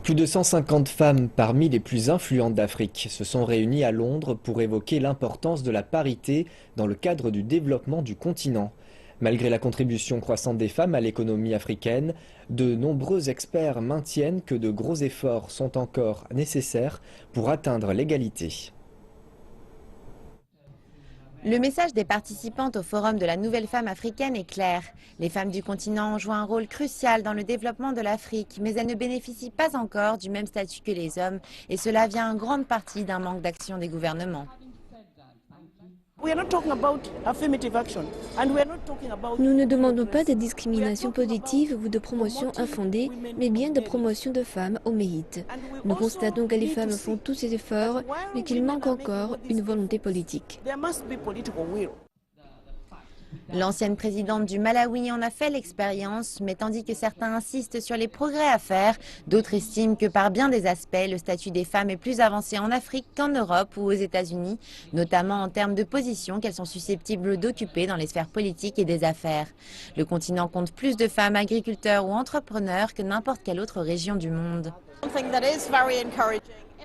Plus de 150 femmes parmi les plus influentes d'Afrique se sont réunies à Londres pour évoquer l'importance de la parité dans le cadre du développement du continent. Malgré la contribution croissante des femmes à l'économie africaine, de nombreux experts maintiennent que de gros efforts sont encore nécessaires pour atteindre l'égalité. Le message des participantes au Forum de la Nouvelle Femme africaine est clair. Les femmes du continent jouent un rôle crucial dans le développement de l'Afrique, mais elles ne bénéficient pas encore du même statut que les hommes, et cela vient en grande partie d'un manque d'action des gouvernements. Nous ne demandons pas de discrimination positive ou de promotion infondée, mais bien de promotion de femmes au mérite. Nous constatons que les femmes font tous ces efforts, mais qu'il manque encore une volonté politique. L'ancienne présidente du Malawi en a fait l'expérience, mais tandis que certains insistent sur les progrès à faire, d'autres estiment que par bien des aspects, le statut des femmes est plus avancé en Afrique qu'en Europe ou aux États-Unis, notamment en termes de position qu'elles sont susceptibles d'occuper dans les sphères politiques et des affaires. Le continent compte plus de femmes agriculteurs ou entrepreneurs que n'importe quelle autre région du monde.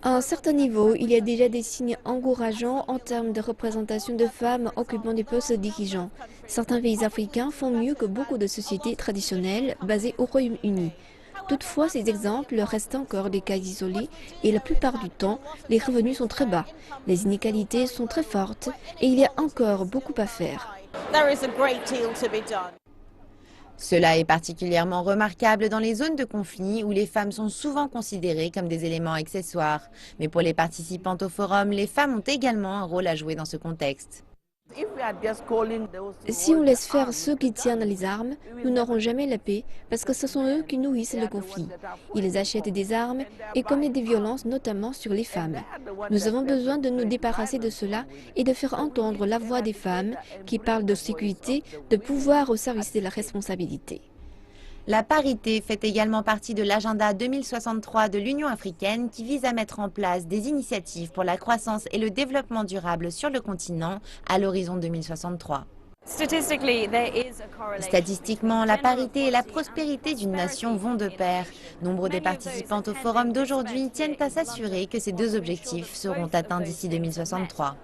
À un certain niveau, il y a déjà des signes encourageants en termes de représentation de femmes occupant des postes dirigeants. Certains pays africains font mieux que beaucoup de sociétés traditionnelles basées au Royaume-Uni. Toutefois, ces exemples restent encore des cas isolés et la plupart du temps, les revenus sont très bas, les inégalités sont très fortes et il y a encore beaucoup à faire. Cela est particulièrement remarquable dans les zones de conflit où les femmes sont souvent considérées comme des éléments accessoires. Mais pour les participantes au forum, les femmes ont également un rôle à jouer dans ce contexte. Si on laisse faire ceux qui tiennent les armes, nous n'aurons jamais la paix parce que ce sont eux qui nourrissent le conflit. Ils achètent des armes et commettent des violences, notamment sur les femmes. Nous avons besoin de nous débarrasser de cela et de faire entendre la voix des femmes qui parlent de sécurité, de pouvoir au service de la responsabilité. La parité fait également partie de l'agenda 2063 de l'Union africaine qui vise à mettre en place des initiatives pour la croissance et le développement durable sur le continent à l'horizon 2063. Statistiquement, la parité et la prospérité d'une nation vont de pair. Nombre des participantes au forum d'aujourd'hui tiennent à s'assurer que ces deux objectifs seront atteints d'ici 2063.